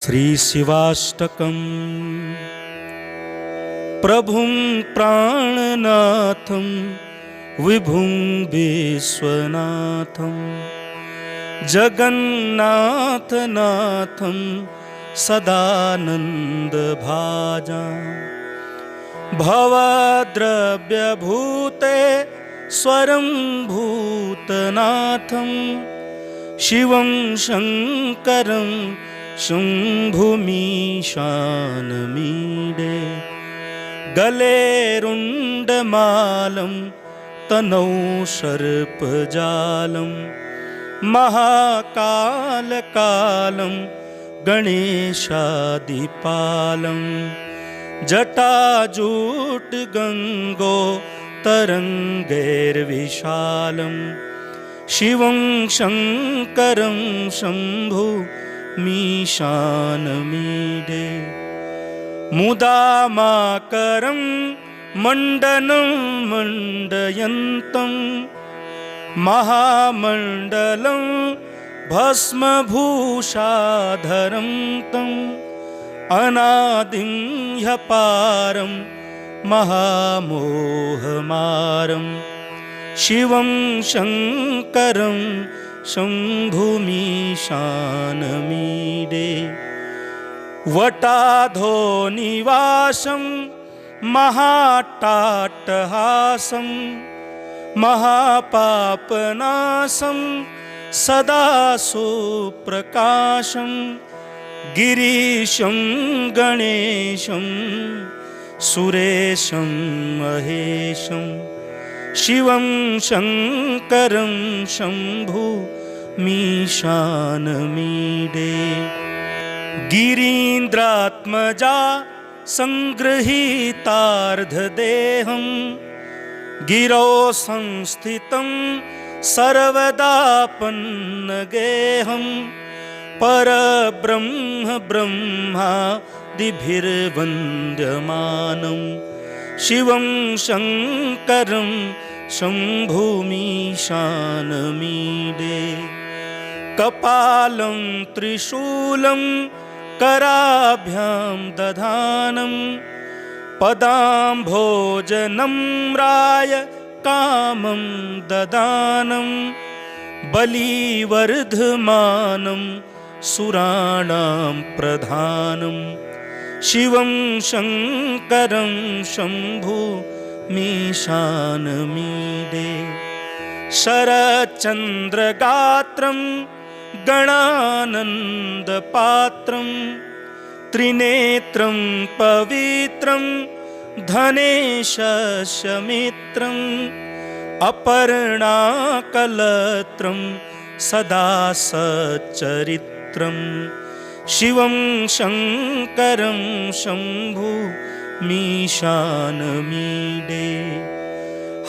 श्रीशिवाष्टकम् प्रभुं प्राणनाथं विभुं विश्वनाथं जगन्नाथनाथं सदानन्दभाजां भवद्रव्यभूते स्वरं भूतनाथं शिवं शङ्करं शम्भुमीशानमीडे गले रुण्डमालं तनौ सर्पजालं महाकालकालं गणेशादिपालं जटाजूटगङ्गो तरङ्गैर्विशालं शिवं शङ्करं शम्भु मीशानमीडे मुदामाकरं मण्डनं मण्डयन्तं महामण्डलं भस्मभूषाधरं तम् अनादिं ह्यपारं महामोहमारं शिवं शङ्करं शम्भुमीशानमीडे वटाधो निवासं महाट्टाट्टहासं महापापनाशं सदा सुप्रकाशं गिरीशं गणेशं सुरेशं महेशं शिवं शङ्करं शम्भुमीशानमीडे गिरीन्द्रात्मजा संगृहीतार्धदेहं गिरौ संस्थितं सर्वदा पन्नगेहं परब्रह्म ब्रह्मादिभिर्वन्द्यमानं शिवं शङ्करं शम्भुमीशानमीडे कपालं त्रिशूलं कराभ्यां दधानं पदाम्भोजनम्राय कामं ददानं बलिवर्धमानं सुराणां प्रधानं शिवं शङ्करं शम्भुमीशानमीडे शरच्चन्द्रगात्रं गणानन्दपात्रं त्रिनेत्रं पवित्रं धनेशमित्रम् अपर्णाकलत्रं सदा सच्चरित्रं शिवं शङ्करं शम्भुमीशानमीडे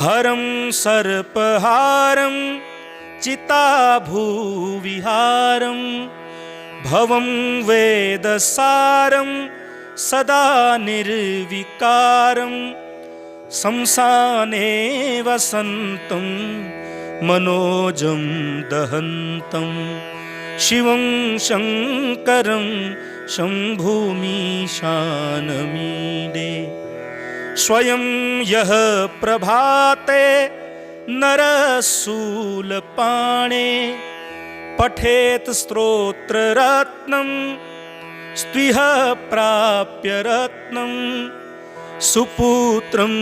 हरं सर्पहारं चिताभूविहारं भवं वेदसारं सदा निर्विकारं शंसाने वसन्तं मनोजं दहन्तं शिवं शङ्करं शम्भुमीशानमीडे स्वयं यः प्रभाते नरशूलपाणे पठेत् स्तोत्ररत्नं स्त्विह प्राप्य रत्नं सुपुत्रं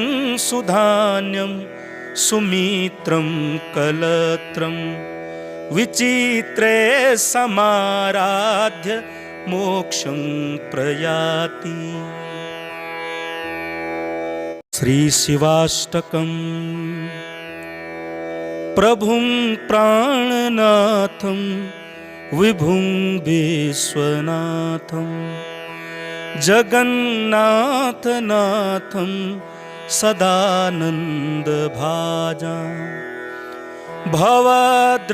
सुधान्यं सुमित्रं कलत्रं विचित्रे समाराध्य मोक्षं प्रयाति। श्रीशिवाष्टकम् प्रभुं प्राणनाथं विभुं विश्वनाथं जगन्नाथनाथं सदानन्दभाजां भवद्रव्यभूते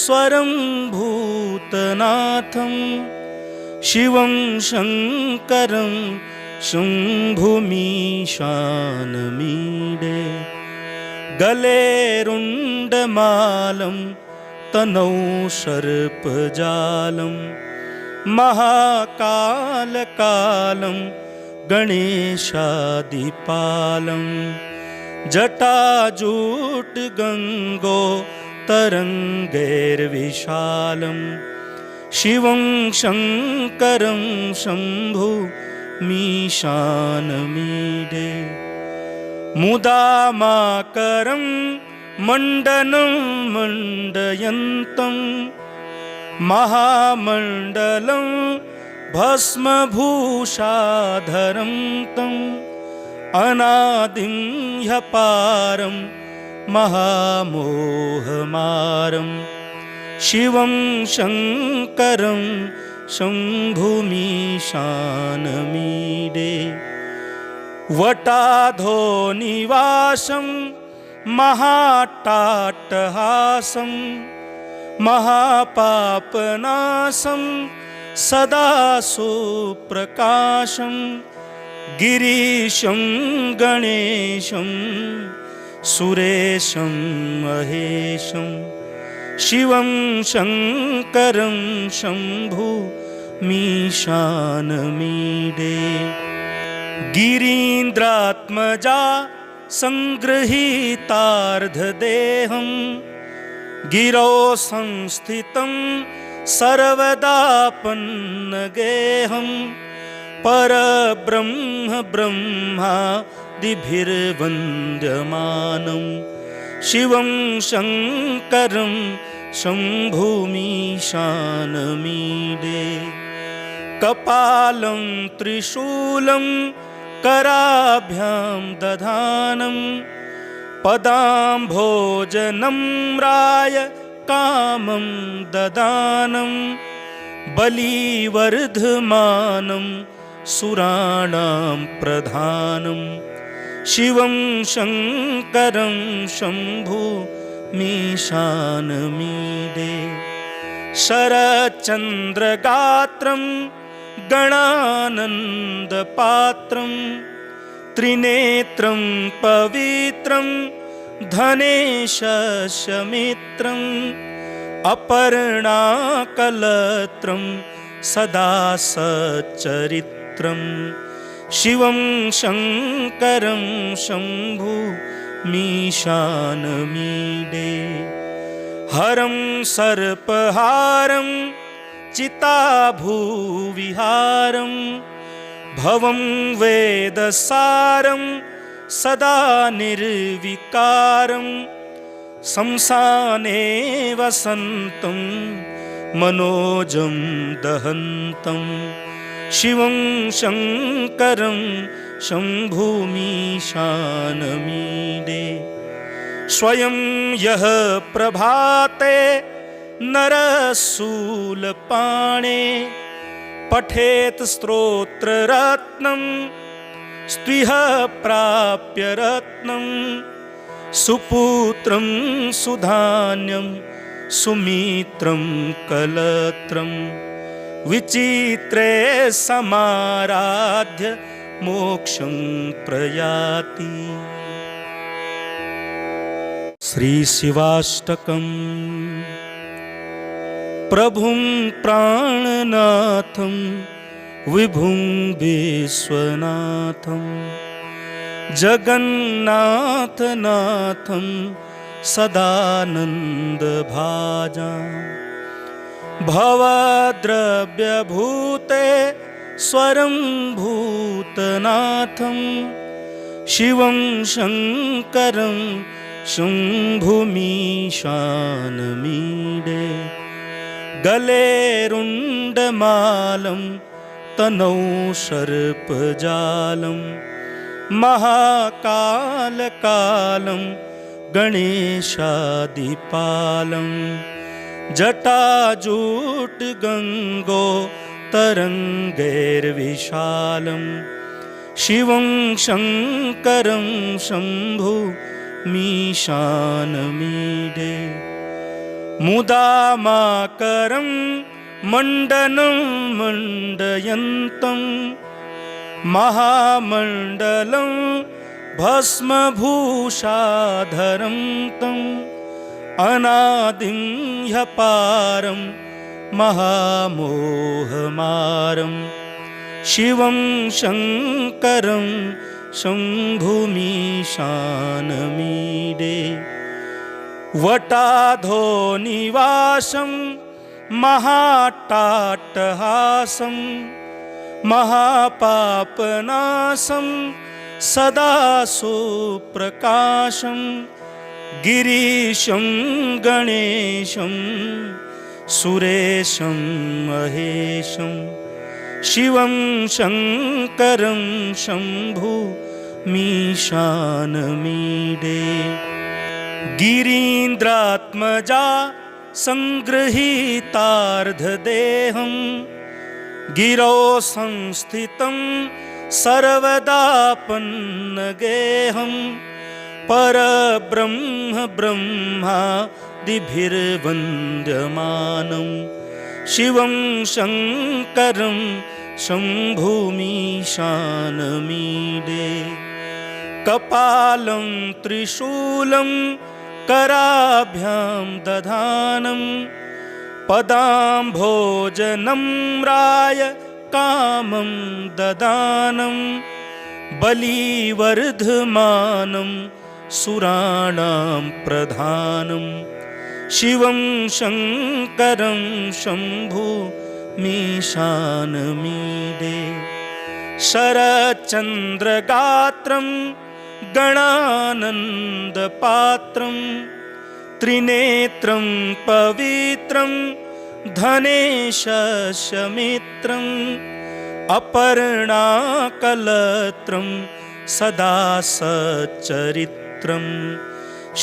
स्वरं भूतनाथं शिवं शङ्करं शम्भुमीशानमीडे गले रुण्डमालं तनौ सर्पजालं महाकालकालं गणेशादिपालं जटाजूटगङ्गो तरङ्गैर्विशालं शिवं शङ्करं शम्भुमीशानमीडे मुदामाकरं मण्डनं मण्डयन्तं महामण्डलं भस्मभूषाधरं तम् अनादिं ह्यपारं महामोहमारं शिवं शङ्करं शम्भुमीशानमीडे वटाधो निवासं महाट्टाट्टहासं महापापनाशं सदा सुप्रकाशं गिरीशं गणेशं सुरेशं महेशं शिवं शङ्करं शम्भुमीशानमीडे गिरीन्द्रात्मजा सङ्गृहीतार्धदेहं गिरौ संस्थितं सर्वदा पन्नगेहं परब्रह्म ब्रह्मादिभिर्वन्द्यमानं शिवं शङ्करं शम्भुमीशानमीडे कपालं त्रिशूलं कराभ्यां दधानं पदाम्भोजनम्राय कामं ददानं बलिवर्धमानं सुराणां प्रधानं शिवं शङ्करं शम्भुमीशानमीडे शरच्चन्द्रगात्रं गणानन्दपात्रं त्रिनेत्रं पवित्रं धनेशस्य मित्रम् अपर्णाकलत्रं सदा सच्चरित्रं शिवं शङ्करं शम्भुमीशानमीडे हरं सर्पहारं चिताभूविहारं भवं वेदसारं सदा निर्विकारं शंसाने वसन्तं मनोजं दहन्तं शिवं शङ्करं शम्भुमीशानमीडे स्वयं यः प्रभाते नरशूलपाणे पठेत् स्तोत्ररत्नं स्त्विह प्राप्य रत्नं सुपुत्रं सुधान्यं सुमित्रं कलत्रं विचित्रे समाराध्य मोक्षं प्रयाति। श्रीशिवाष्टकम् प्रभुं प्राणनाथं विभुं विश्वनाथं जगन्नाथनाथं सदानन्दभाजां भवद्रव्यभूते स्वरं भूतनाथं शिवं शङ्करं शम्भुमीशानमीडे गले रुण्डमालं तनौ सर्पजालं महाकालकालं गणेशादिपालं जटाजूटगङ्गो तरङ्गैर्विशालं शिवं शङ्करं शम्भुमीशानमीडे मुदामाकरं मण्डनं मण्डयन्तं महामण्डलं भस्मभूषाधरं तं अनादिं ह्यपारं महामोहमारं शिवं शङ्करं शम्भुमीशानमीडे वटाधो निवासं महाट्टाट्टहासं महापापनाशं सदा सुप्रकाशं गिरीशं गणेशं सुरेशं महेशं शिवं शङ्करं शम्भुमीशानमीडे गिरीन्द्रात्मजा संगृहीतार्धदेहं गिरौ संस्थितं सर्वदापन्नगेहं परब्रह्म ब्रह्मादिभिर्वन्द्यमानं शिवं शङ्करं शम्भुमीशानमीडे कपालं त्रिशूलं कराभ्यां दधानं पदाम्भोजनम्राय कामं ददानं बलिवर्धमानं सुराणां प्रधानं शिवं शङ्करं शम्भुमीशानमीडे शरच्चन्द्रगात्रं गणानन्दपात्रं त्रिनेत्रं पवित्रं धनेशमित्रम् अपर्णाकलत्रं सदा सच्चरित्रं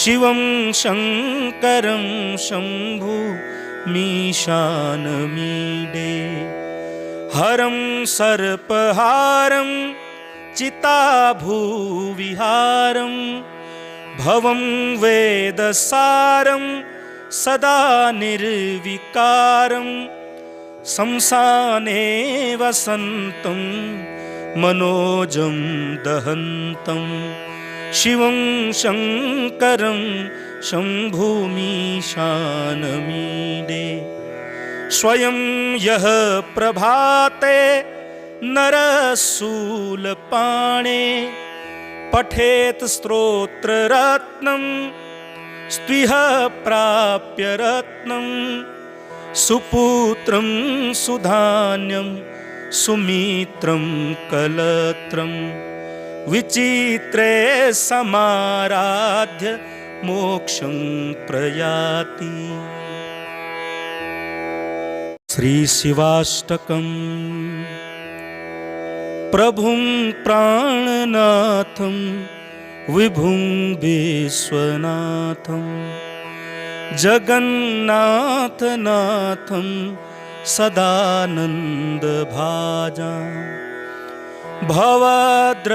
शिवं शङ्करं शम्भुमीशानमीडे हरं सर्पहारं चिताभूविहारं भवं वेदसारं सदा निर्विकारं शंसाने वसन्तं मनोजं दहन्तं शिवं शङ्करं शम्भुमीशानमीडे स्वयं यः प्रभाते नरशूलपाणे पठेत् स्तोत्ररत्नं स्त्विह प्राप्य रत्नं सुपुत्रं सुधान्यं सुमित्रं कलत्रं विचित्रे समाराध्य मोक्षं प्रयाति। श्री शिवाष्टकम् प्रभुं प्राणनाथं विभुं विश्वनाथं जगन्नाथनाथं सदानन्दभाजां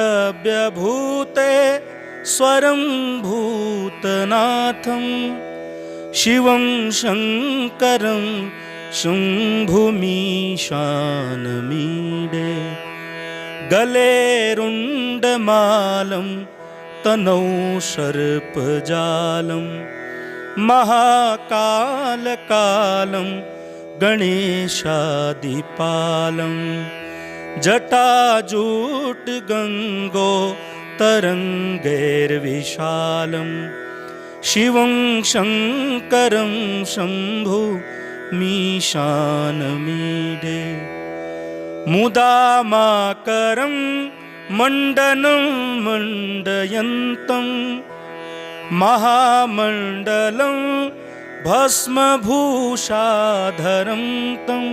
भवद्रव्यभूते स्वरं भूतनाथं शिवं शङ्करं शम्भुमीशानमीडे गले रुण्डमालं तनौ सर्पजालं महाकालकालं गणेशादिपालं जटाजूटगङ्गो तरङ्गैर्विशालं शिवं शङ्करं शम्भुमीशानमीडे मुदामाकरं मण्डनं मण्डयन्तं महामण्डलं भस्मभूषाधरं तम्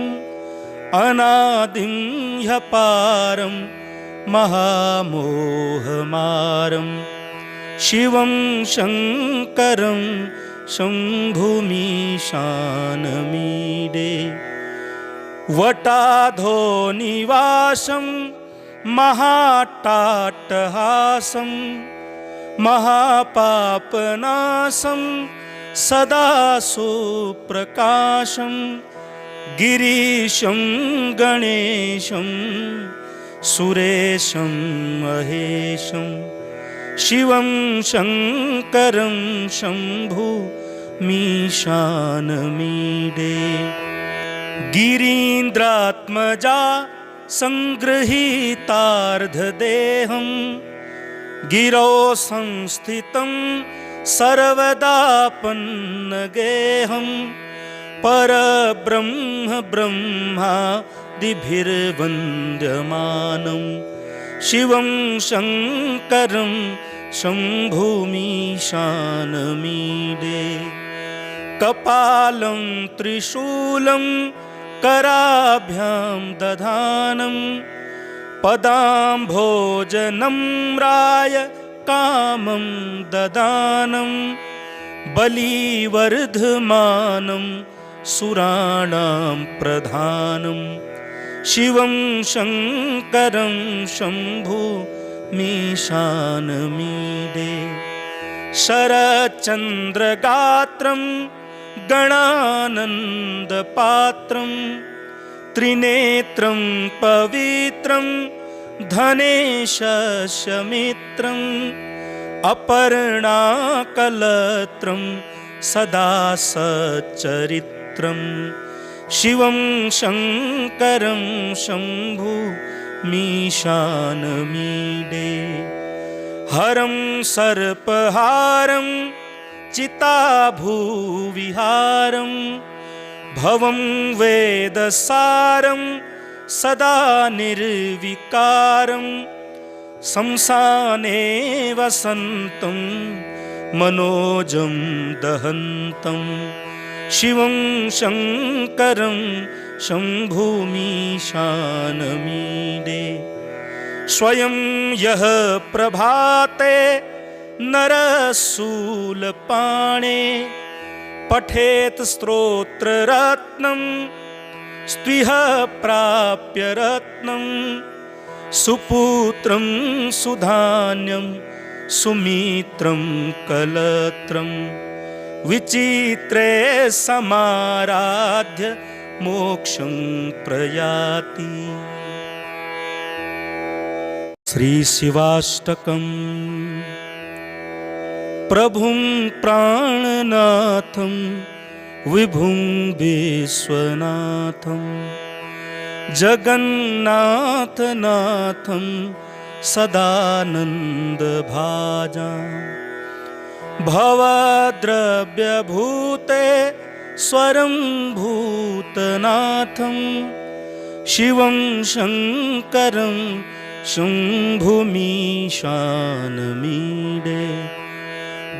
अनादिं ह्यपारं महामोहमारं शिवं शङ्करं शम्भुमीशानमीडे वटाधो निवासं महाट्टाट्टहासं महापापनाशं सदा सुप्रकाशं गिरीशं गणेशं सुरेशं महेशं शिवं शङ्करं शम्भुमीशानमीडे मीशानमीडे गिरीन्द्रात्मजा संगृहीतार्धदेहं गिरौ संस्थितं सर्वदापन्नगेहं परब्रह्म ब्रह्मादिभिर्वन्द्यमानं शिवं शङ्करं शम्भुमीशानमीडे कपालं त्रिशूलं कराभ्यां दधानं पदाम्भोजनम्राय कामं ददानं बलिवर्धमानं सुराणां प्रधानं शिवं शङ्करं शम्भुमीशानमीडे शरच्चन्द्रगात्रं गणानन्दपात्रं त्रिनेत्रं पवित्रं धनेशस्य मित्रम् अपर्णाकलत्रं सदा सच्चरित्रं शिवं शङ्करं शम्भुमीशानमीडे हरं सर्पहारं चिताभूविहारं भवं वेदसारं सदा निर्विकारं शंसाने वसन्तं मनोजं दहन्तं शिवं शङ्करं शम्भुमीशानमीडे स्वयं यः प्रभाते नरशूलपाणे पठेत् स्तोत्ररत्नं स्त्विह प्राप्य रत्नं सुपुत्रं सुधान्यं सुमित्रं कलत्रं विचित्रे समाराध्य मोक्षं प्रयाति। श्री शिवाष्टकम् प्रभुं प्राणनाथं विभुं विश्वनाथं जगन्नाथनाथं सदानन्दभाजां भवद्रव्यभूते स्वरं भूतनाथं शिवं शङ्करं शम्भुमीशानमीडे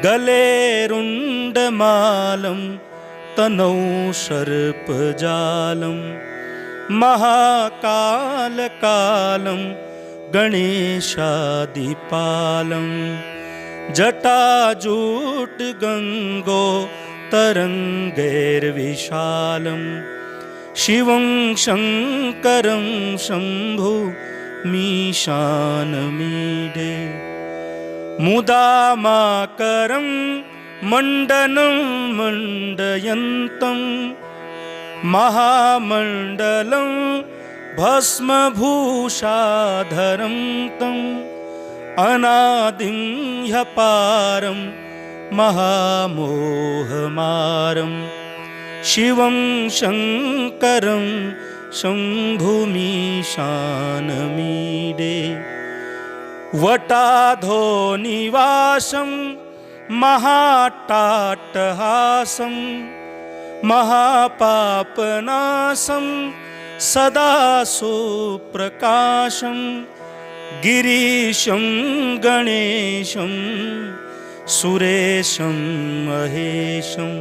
गले रुण्डमालं तनौ सर्पजालं महाकालकालं गणेशादिपालं जटाजूटगङ्गो तरङ्गैर्विशालं शिवं शङ्करं शम्भुमीशानमीडे मुदामाकरं मण्डनं मण्डयन्तं महामण्डलं भस्मभूषाधरं तम् अनादिं ह्यपारं महामोहमारं शिवं शङ्करं शम्भुमीशानमीडे वटाधो निवासं महाट्टाट्टहासं महापापनाशं सदा सुप्रकाशं गिरीशं गणेशं सुरेशं महेशं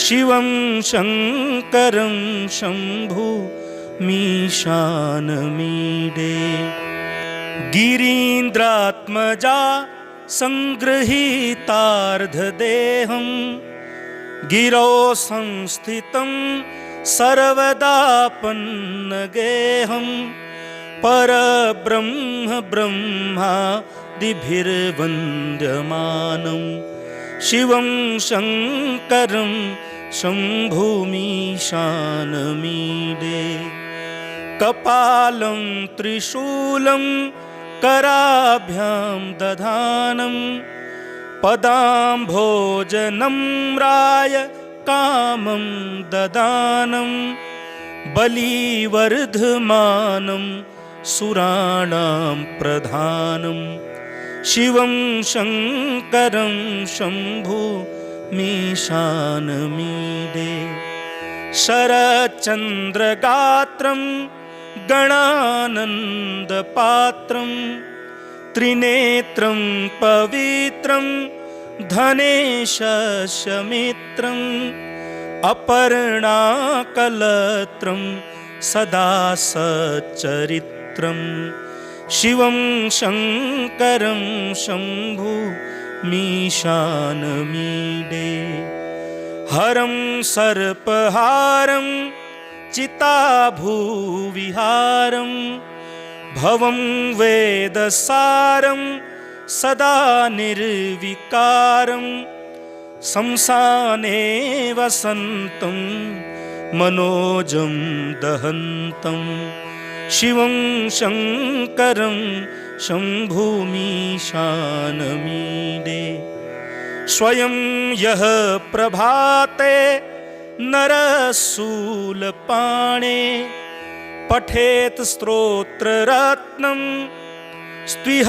शिवं शङ्करं शम्भुमीशानमीडे गिरीन्द्रात्मजा संगृहीतार्धदेहं गिरौ संस्थितं सर्वदापन्नगेहं परब्रह्म ब्रह्मादिभिर्वन्द्यमानं शिवं शङ्करं शम्भुमीशानमीडे कपालं त्रिशूलं कराभ्यां दधानं पदाम्भोजनम्राय कामं ददानं बलिवर्धमानं सुराणां प्रधानं शिवं शङ्करं शम्भुमीशानमीडे शरच्चन्द्रगात्रं गणानन्दपात्रं त्रिनेत्रं पवित्रं धनेशमित्रम् अपर्णाकलत्रं सदा सच्चरित्रं शिवं शङ्करं शम्भुमीशानमीडे हरं सर्पहारं चिताभूविहारं भवं वेदसारं सदा निर्विकारं शंसाने वसन्तं मनोजं दहन्तं शिवं शङ्करं शम्भुमीशानमीडे स्वयं यः प्रभाते नरशूलपाणे पठेत् स्तोत्ररत्नं स्त्विह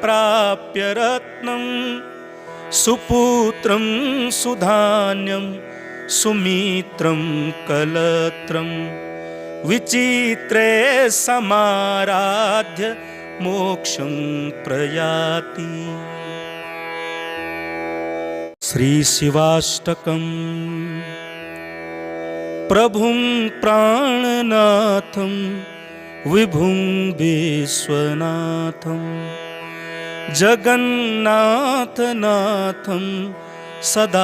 प्राप्य रत्नं सुपुत्रं सुधान्यं सुमित्रं कलत्रं विचित्रे समाराध्य मोक्षं प्रयाति। श्री शिवाष्टकम् प्रभुं प्राणनाथं विभुं विश्वनाथं जगन्नाथनाथं सदानन्दभाजां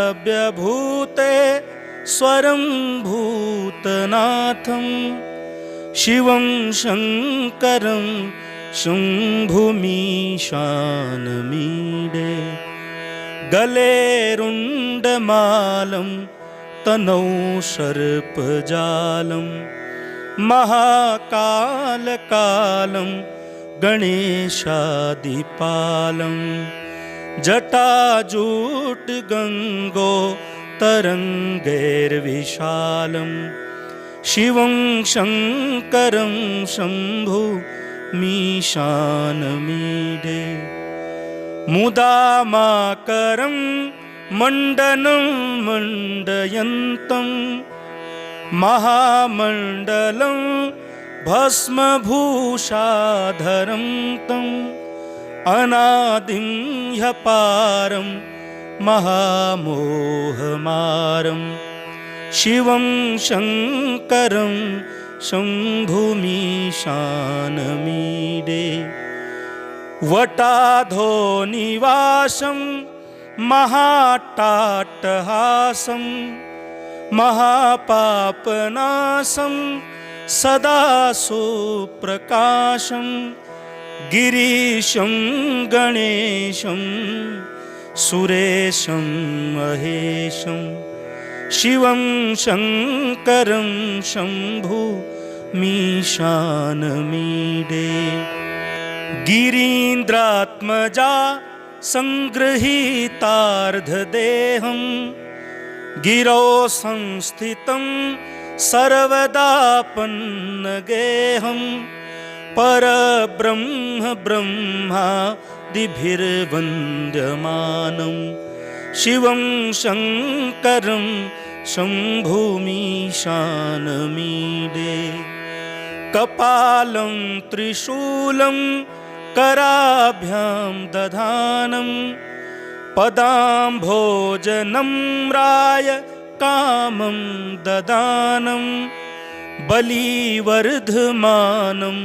भवद्रव्यभूते स्वरं भूतनाथं शिवं शङ्करं शम्भुमीशानमीडे गले रुण्डमालं तनौ सर्पजालं महाकालकालं गणेशादिपालं जटाजूटगङ्गो तरङ्गैर्विशालं शिवं शङ्करं शम्भुमीशानमीडे मुदामाकरं मण्डनं मण्डयन्तं महामण्डलं भस्मभूषाधरं तम् अनादिं ह्यपारं महामोहमारं शिवं शङ्करं शम्भुमीशानमीडे वटाधो निवासं महाट्टाट्टहासं महापापनाशं सदा सुप्रकाशं गिरीशं गणेशं सुरेशं महेशं शिवं शङ्करं शम्भुमीशानमीडे गिरीन्द्रात्मजा संगृहीतार्धदेहं गिरौ संस्थितं सर्वदापन्नगेहं परब्रह्म ब्रह्मादिभिर्वन्द्यमानं शिवं शङ्करं शम्भुमीशानमीडे कपालं त्रिशूलं कराभ्यां दधानं पदाम्भोजनम्राय कामं ददानं बलिवर्धमानं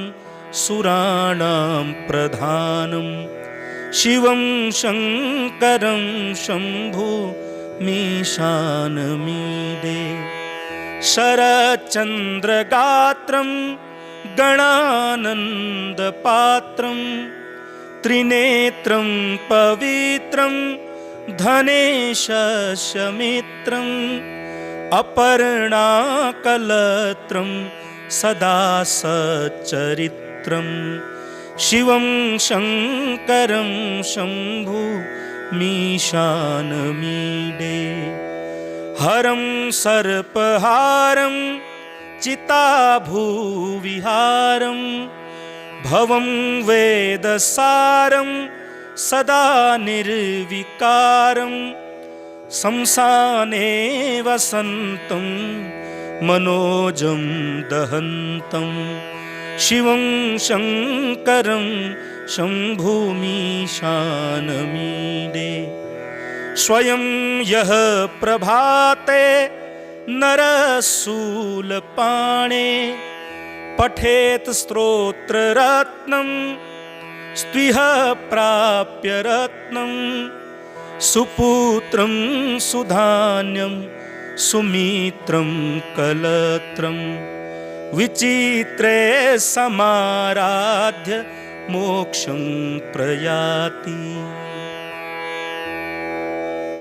सुराणां प्रधानं शिवं शङ्करं शम्भुमीशानमीडे शरच्चन्द्रगात्रं गणानन्दपात्रं त्रिनेत्रं पवित्रं धनेशमित्रम् अपर्णाकलत्रं सदा सच्चरित्रं शिवं शङ्करं शम्भुमीशानमीडे हरं सर्पहारं चिताभूविहारं भवं वेदसारं सदा निर्विकारं शंसाने वसन्तं मनोजं दहन्तं शिवं शङ्करं शम्भुमीशानमीडे स्वयं यः प्रभाते नरशूलपाणे पठेत् स्तोत्ररत्नं स्त्विह प्राप्य रत्नं सुपुत्रं सुधान्यं सुमित्रं कलत्रं विचित्रे समाराध्य मोक्षं प्रयाति।